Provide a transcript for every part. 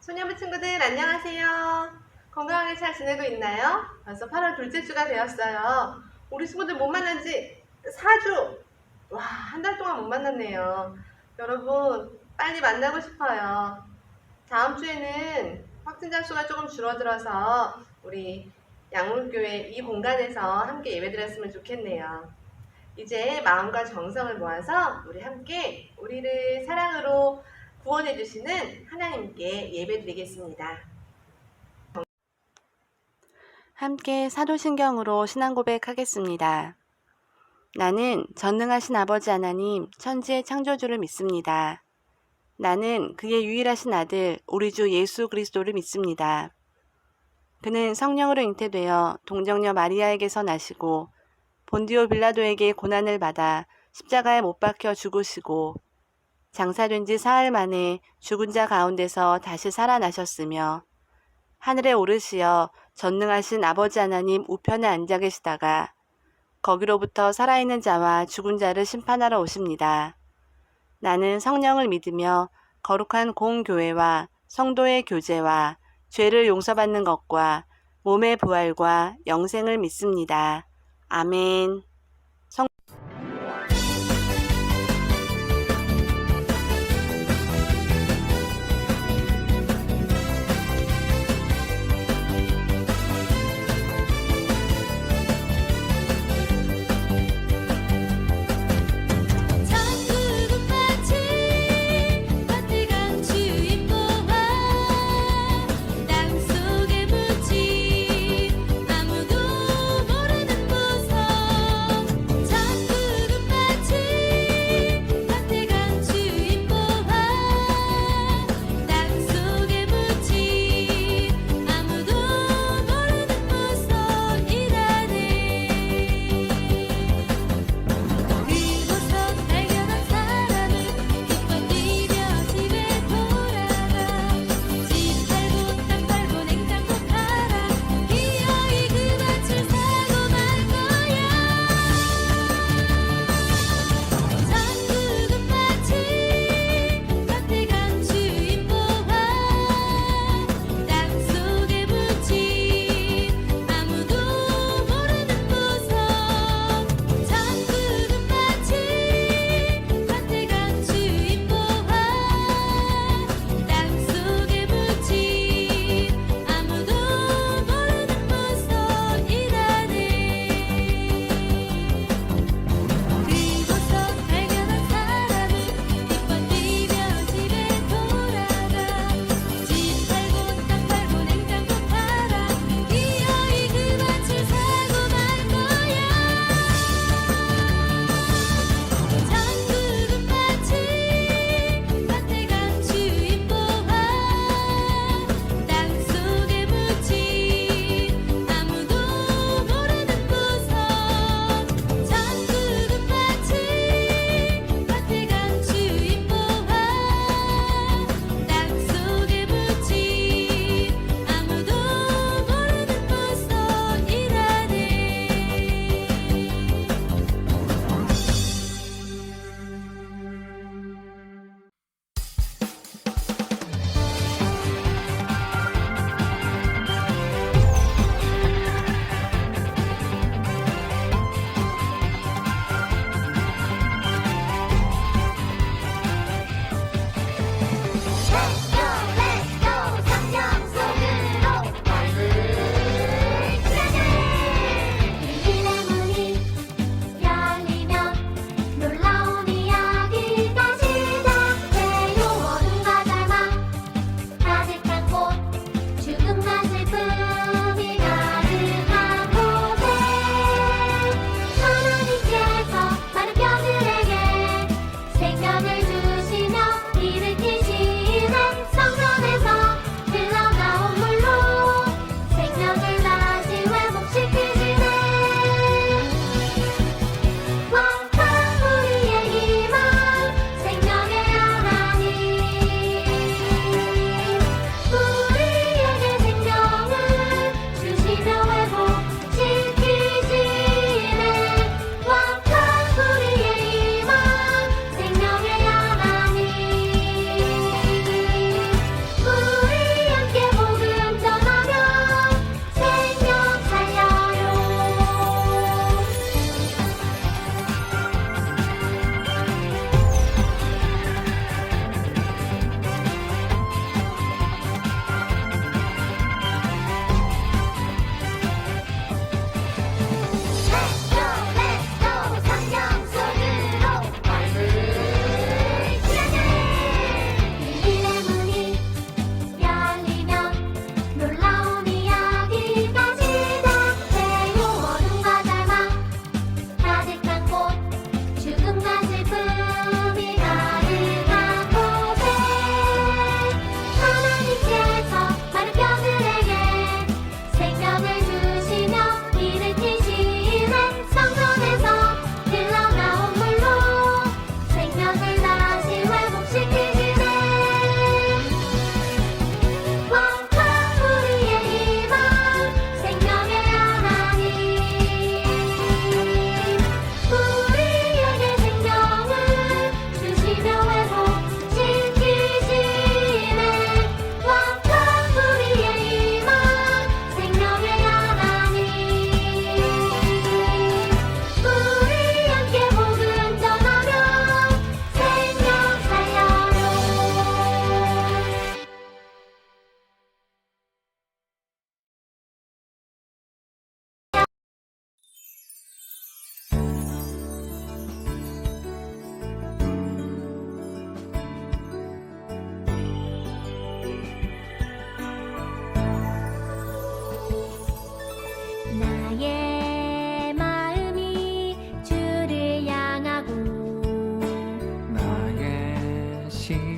소녀부 친구들 안녕하세요. 건강하게 잘 지내고 있나요? 벌써 8월 둘째 주가 되었어요. 우리 친구들 못 만난 지 4주! 와, 한 달 동안 못 만났네요. 여러분, 빨리 만나고 싶어요. 다음 주에는 확진자 수가 조금 줄어들어서 우리 양물교회 이 공간에서 함께 예배드렸으면 좋겠네요. 이제 마음과 정성을 모아서 우리 함께 우리를 사랑으로 구원해 주시는 하나님께 예배드리겠습니다. 함께 사도신경으로 신앙 고백하겠습니다. 나는 전능하신 아버지 하나님 천지의 창조주를 믿습니다. 나는 그의 유일하신 아들 우리 주 예수 그리스도를 믿습니다. 그는 성령으로 잉태되어 동정녀 마리아에게서 나시고 본디오 빌라도에게 고난을 받아 십자가에 못 박혀 죽으시고 장사된 지 사흘 만에 죽은 자 가운데서 다시 살아나셨으며 하늘에 오르시어 전능하신 아버지 하나님 우편에 앉아 계시다가 거기로부터 살아있는 자와 죽은 자를 심판하러 오십니다. 나는 성령을 믿으며 거룩한 공교회와 성도의 교제와 죄를 용서받는 것과 몸의 부활과 영생을 믿습니다. 아멘. 천국은 마치 따뜻한 주인 보화 땅속에 묻힌 아무도 모르는 보석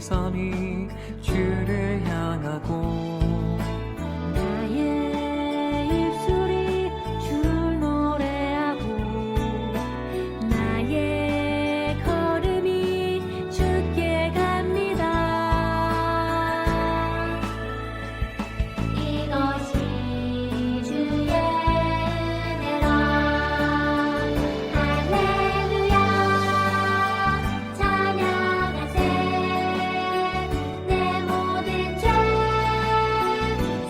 시선이 주를 향하고 나의 입술이 주를 노래하고 나의 걸음이 주께 갑니다. 이것이 주의 은혜라. 할렐루야 찬양하세. 내 모든 죄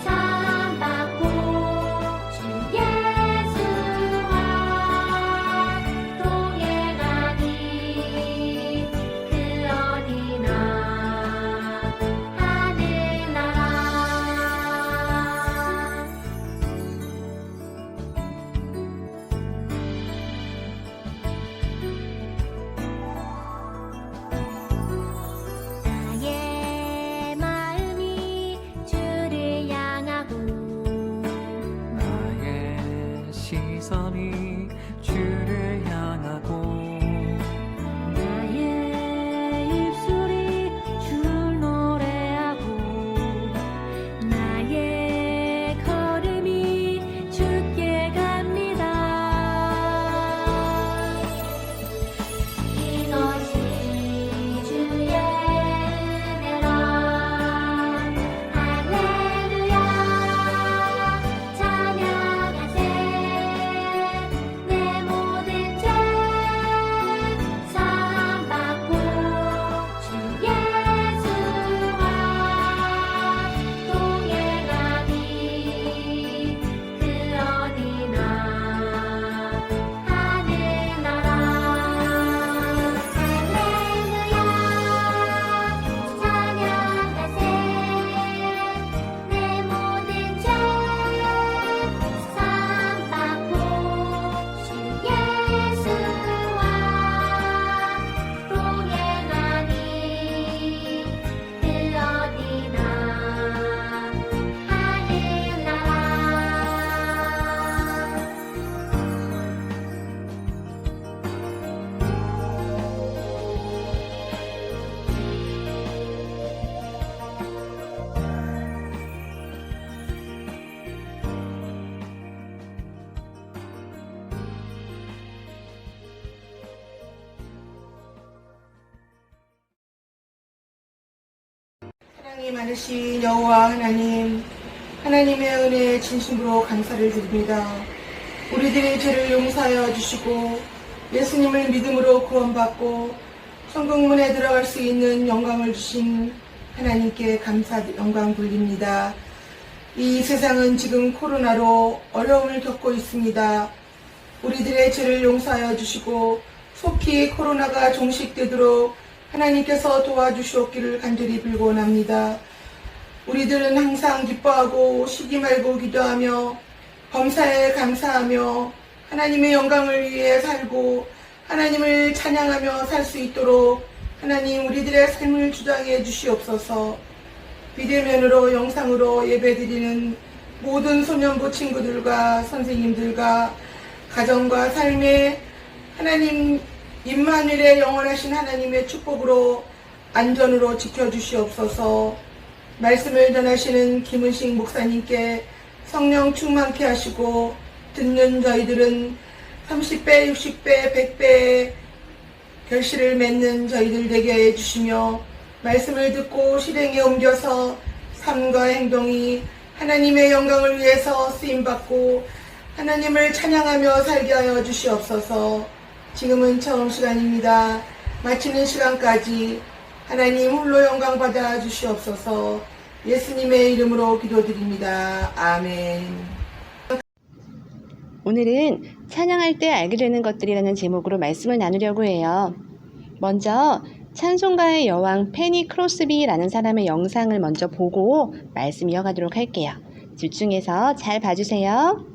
사함받고 주 예수와 동행하니 그 어디나 하늘나라. 나의 마음이 주를 향하고 나의 시선이 주를 향하고 나의 입술이 주를 노래하고 나의 걸음이 주께 갑니다. 이것이 주의 은혜라. 할렐루야 찬양하세. 내 모든 죄 사함받고 주 예수와 동행하니 그 어디나 하늘나라. 할렐루야 찬양하세. 내 모든 죄 사함받고 주 예수와 동행하니 그 어디나 사랑이 많으신 여호와 하나님, 하나님의 은혜에 진심으로 감사를 드립니다. 우리들의 죄를 용서하여 주시고 예수님을 믿음으로 구원받고 천국문에 들어갈 수 있는 영광을 주신 하나님께 감사 영광 돌립니다. 이 세상은 지금 코로나로 어려움을 겪고 있습니다. 우리들의 죄를 용서하여 주시고 속히 코로나가 종식되도록 하나님께서 도와주시옵기를 간절히 빌고원합니다. 우리들은 항상 기뻐하고 쉬지 말고 기도하며 범사에 감사하며 하나님의 영광을 위해 살고 하나님을 찬양하며 살 수 있도록 하나님 우리들의 삶을 주장해 주시옵소서. 비대면으로 영상으로 예배드리는 모든 소년부 친구들과 선생님들과 가정과 삶에 하나님 임마누엘의 영원하신 하나님의 축복으로 안전으로 지켜주시옵소서. 말씀을 전하시는 김은식 목사님께 성령 충만케 하시고 듣는 저희들은 30배, 60배, 100배의 결실을 맺는 저희들 되게 해주시며 말씀을 듣고 실행에 옮겨서 삶과 행동이 하나님의 영광을 위해서 쓰임받고 하나님을 찬양하며 살게 하여 주시옵소서. 지금은 처음 시간입니다. 마치는 시간까지 하나님 홀로 영광 받아 주시옵소서. 예수님의 이름으로 기도드립니다. 아멘. 오늘은 찬양할 때 알게 되는 것들이라는 제목으로 말씀을 나누려고 해요. 먼저 찬송가의 여왕 페니 크로스비라는 사람의 영상을 먼저 보고 말씀 이어가도록 할게요. 집중해서 잘 봐주세요.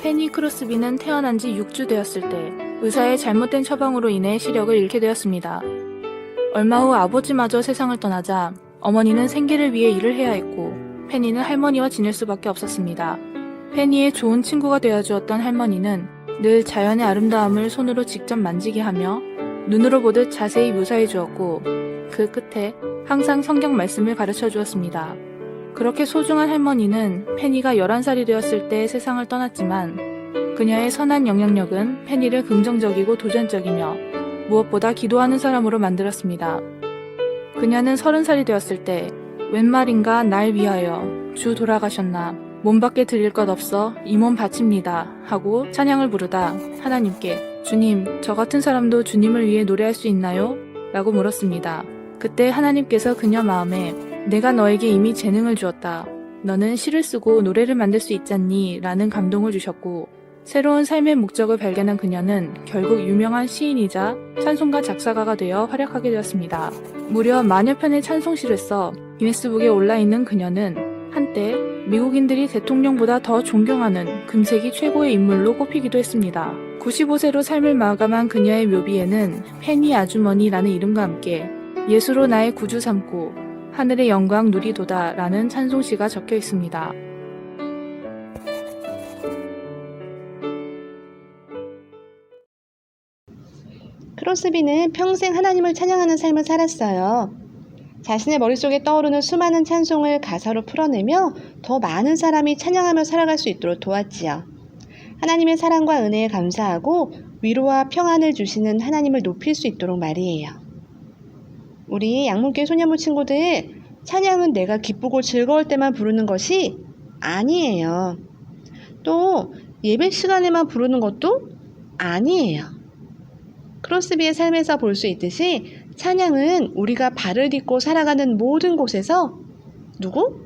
페니 크로스비는 태어난 지 6주 되었을 때 의사의 잘못된 처방으로 인해 시력을 잃게 되었습니다. 얼마 후 아버지마저 세상을 떠나자 어머니는 생계를 위해 일을 해야 했고 페니는 할머니와 지낼 수밖에 없었습니다. 페니의 좋은 친구가 되어주었던 할머니는 늘 자연의 아름다움을 손으로 직접 만지게 하며 눈으로 보듯 자세히 묘사해 주었고 그 끝에 항상 성경 말씀을 가르쳐 주었습니다. 그렇게 소중한 할머니는 페니가 11살이 되었을 때 세상을 떠났지만 그녀의 선한 영향력은 페니를 긍정적이고 도전적이며 무엇보다 기도하는 사람으로 만들었습니다. 그녀는 30살이 되었을 때 웬 말인가 날 위하여 주 돌아가셨나 몸밖에 드릴 것 없어 이 몸 바칩니다 하고 찬양을 부르다 하나님께 주님 저 같은 사람도 주님을 위해 노래할 수 있나요? 라고 물었습니다. 그때 하나님께서 그녀 마음에 내가 너에게 이미 재능을 주었다. 너는 시를 쓰고 노래를 만들 수 있잖니? 라는 감동을 주셨고 새로운 삶의 목적을 발견한 그녀는 결국 유명한 시인이자 찬송가 작사가가 되어 활약하게 되었습니다. 무려 만여 편의 찬송시를 써 기네스북에 올라있는 그녀는 한때 미국인들이 대통령보다 더 존경하는 금세기 최고의 인물로 꼽히기도 했습니다. 95세로 삶을 마감한 그녀의 묘비에는 페니 아주머니라는 이름과 함께 예수로 나의 구주 삼고 하늘의 영광 누리도다 라는 찬송시가 적혀 있습니다. 크로스비는 평생 하나님을 찬양하는 삶을 살았어요. 자신의 머릿속에 떠오르는 수많은 찬송을 가사로 풀어내며 더 많은 사람이 찬양하며 살아갈 수 있도록 도왔지요. 하나님의 사랑과 은혜에 감사하고 위로와 평안을 주시는 하나님을 높일 수 있도록 말이에요. 우리 양문교회 소년부 친구들, 찬양은 내가 기쁘고 즐거울 때만 부르는 것이 아니에요. 또 예배 시간에만 부르는 것도 아니에요. 크로스비의 삶에서 볼 수 있듯이 찬양은 우리가 발을 딛고 살아가는 모든 곳에서 누구?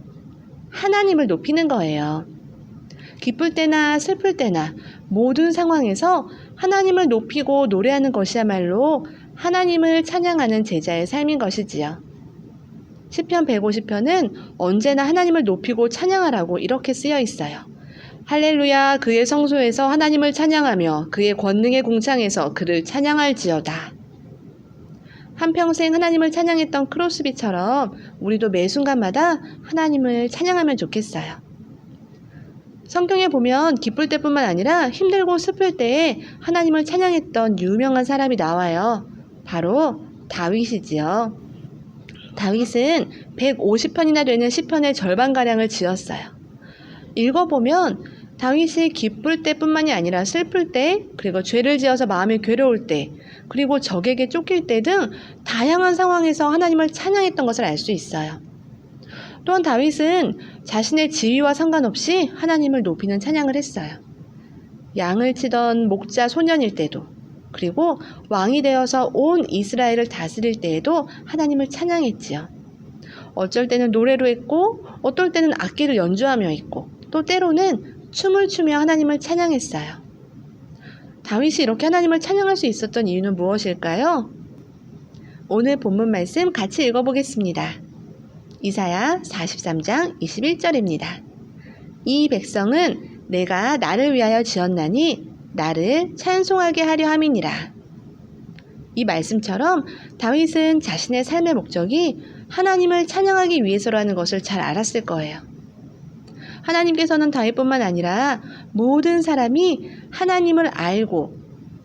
하나님을 높이는 거예요. 기쁠 때나 슬플 때나 모든 상황에서 하나님을 높이고 노래하는 것이야말로 하나님을 찬양하는 제자의 삶인 것이지요. 시편 150편은 언제나 하나님을 높이고 찬양하라고 이렇게 쓰여 있어요. 할렐루야, 그의 성소에서 하나님을 찬양하며 그의 권능의 궁창에서 그를 찬양할지어다. 한평생 하나님을 찬양했던 크로스비처럼 우리도 매 순간마다 하나님을 찬양하면 좋겠어요. 성경에 보면 기쁠 때뿐만 아니라 힘들고 슬플 때에 하나님을 찬양했던 유명한 사람이 나와요. 바로 다윗이지요. 다윗은 150편이나 되는 시편의 절반가량을 지었어요. 읽어보면 다윗이 기쁠 때뿐만이 아니라 슬플 때, 그리고 죄를 지어서 마음이 괴로울 때, 그리고 적에게 쫓길 때 등 다양한 상황에서 하나님을 찬양했던 것을 알 수 있어요. 또한 다윗은 자신의 지위와 상관없이 하나님을 높이는 찬양을 했어요. 양을 치던 목자 소년일 때도, 그리고 왕이 되어서 온 이스라엘을 다스릴 때에도 하나님을 찬양했지요. 어쩔 때는 노래로 했고, 어떨 때는 악기를 연주하며 했고, 또 때로는 춤을 추며 하나님을 찬양했어요. 다윗이 이렇게 하나님을 찬양할 수 있었던 이유는 무엇일까요? 오늘 본문 말씀 같이 읽어보겠습니다. 이사야 43장 21절입니다. 이 백성은 내가 나를 위하여 지었나니 나를 찬송하게 하려 함이니라. 이 말씀처럼 다윗은 자신의 삶의 목적이 하나님을 찬양하기 위해서라는 것을 잘 알았을 거예요. 하나님께서는 다윗뿐만 아니라 모든 사람이 하나님을 알고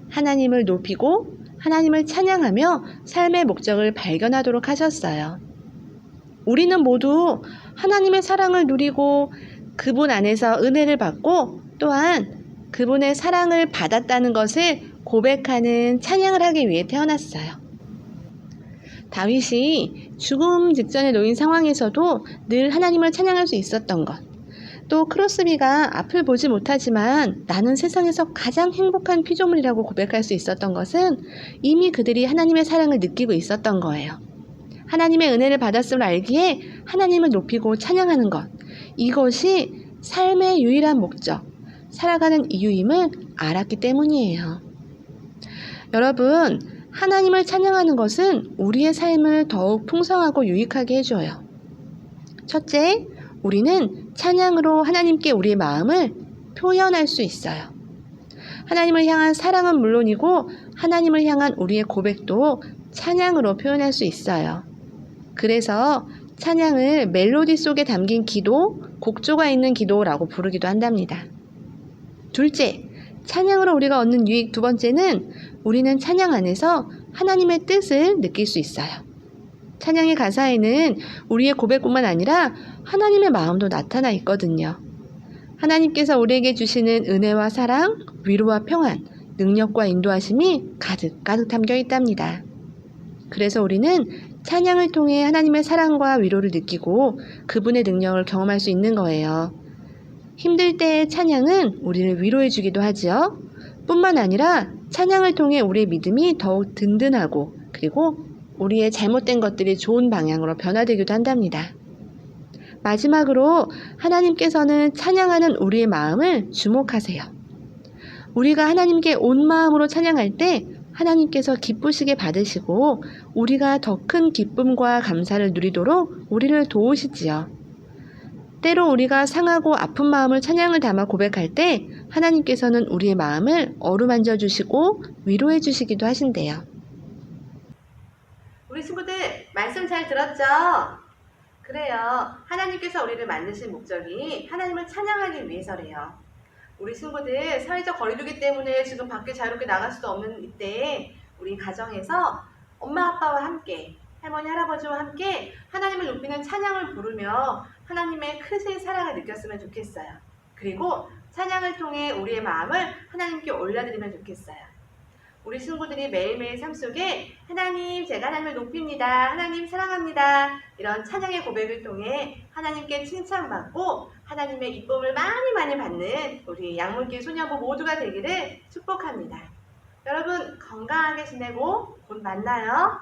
하나님을 높이고 하나님을 찬양하며 삶의 목적을 발견하도록 하셨어요. 우리는 모두 하나님의 사랑을 누리고 그분 안에서 은혜를 받고 또한 그분의 사랑을 받았다는 것을 고백하는 찬양을 하기 위해 태어났어요. 다윗이 죽음 직전에 놓인 상황에서도 늘 하나님을 찬양할 수 있었던 것, 또 크로스비가 앞을 보지 못하지만 나는 세상에서 가장 행복한 피조물이라고 고백할 수 있었던 것은 이미 그들이 하나님의 사랑을 느끼고 있었던 거예요. 하나님의 은혜를 받았음을 알기에 하나님을 높이고 찬양하는 것, 이것이 삶의 유일한 목적, 살아가는 이유임을 알았기 때문이에요. 여러분, 하나님을 찬양하는 것은 우리의 삶을 더욱 풍성하고 유익하게 해줘요. 첫째, 우리는 찬양으로 하나님께 우리의 마음을 표현할 수 있어요. 하나님을 향한 사랑은 물론이고 하나님을 향한 우리의 고백도 찬양으로 표현할 수 있어요. 그래서 찬양을 멜로디 속에 담긴 기도, 곡조가 있는 기도라고 부르기도 한답니다. 둘째, 찬양으로 우리가 얻는 유익 두 번째는 우리는 찬양 안에서 하나님의 뜻을 느낄 수 있어요. 찬양의 가사에는 우리의 고백뿐만 아니라 하나님의 마음도 나타나 있거든요. 하나님께서 우리에게 주시는 은혜와 사랑, 위로와 평안, 능력과 인도하심이 가득가득 담겨 있답니다. 그래서 우리는 찬양을 통해 하나님의 사랑과 위로를 느끼고 그분의 능력을 경험할 수 있는 거예요. 힘들 때의 찬양은 우리를 위로해 주기도 하지요. 뿐만 아니라 찬양을 통해 우리의 믿음이 더욱 든든하고 그리고 우리의 잘못된 것들이 좋은 방향으로 변화되기도 한답니다. 마지막으로 하나님께서는 찬양하는 우리의 마음을 주목하세요. 우리가 하나님께 온 마음으로 찬양할 때 하나님께서 기쁘시게 받으시고 우리가 더 큰 기쁨과 감사를 누리도록 우리를 도우시지요. 때로 우리가 상하고 아픈 마음을 찬양을 담아 고백할 때 하나님께서는 우리의 마음을 어루만져 주시고 위로해 주시기도 하신대요. 우리 친구들 말씀 잘 들었죠? 그래요. 하나님께서 우리를 만드신 목적이 하나님을 찬양하기 위해서래요. 우리 친구들 사회적 거리두기 때문에 지금 밖에 자유롭게 나갈 수도 없는 이때에 우리 가정에서 엄마 아빠와 함께 할머니 할아버지와 함께 하나님을 높이는 찬양을 부르며 하나님의 크신 사랑을 느꼈으면 좋겠어요. 그리고 찬양을 통해 우리의 마음을 하나님께 올려드리면 좋겠어요. 우리 친구들이 매일매일 삶 속에 하나님, 제가 하나님을 높입니다. 하나님 사랑합니다. 이런 찬양의 고백을 통해 하나님께 칭찬받고 하나님의 이쁨을 많이 받는 우리 양문길 소녀부 모두가 되기를 축복합니다. 여러분 건강하게 지내고 곧 만나요.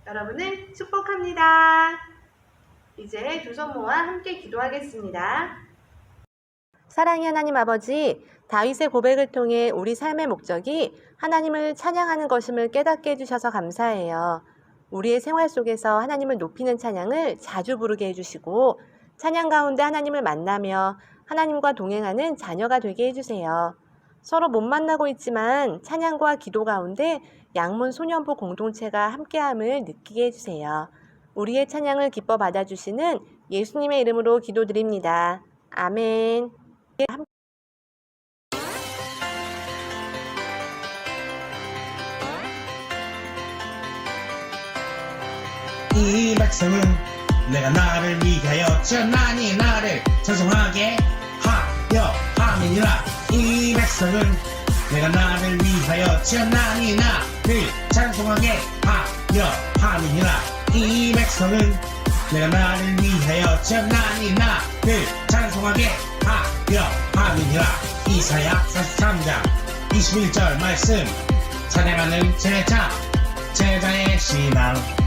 여러분을 축복합니다. 이제 두 손 모아 함께 기도하겠습니다. 사랑의 하나님 아버지, 다윗의 고백을 통해 우리 삶의 목적이 하나님을 찬양하는 것임을 깨닫게 해주셔서 감사해요. 우리의 생활 속에서 하나님을 높이는 찬양을 자주 부르게 해주시고 찬양 가운데 하나님을 만나며 하나님과 동행하는 자녀가 되게 해주세요. 서로 못 만나고 있지만 찬양과 기도 가운데 양문 소년부 공동체가 함께함을 느끼게 해주세요. 우리의 찬양을 기뻐 받아주시는 예수님의 이름으로 기도드립니다. 아멘. 이 백성은 내가 나를 위하여 지었나니 나를 찬송하게 하여 함이니라. 이 백성은 내가 나를 위하여 지었나니 나를 찬송하게 하여 함이니라. 이 백성은 내가 나를 위하여 지었나니 나를 찬송하게 하여 함이니라. 이사야 43장 21절 말씀. 찬양하는 제자의 신앙.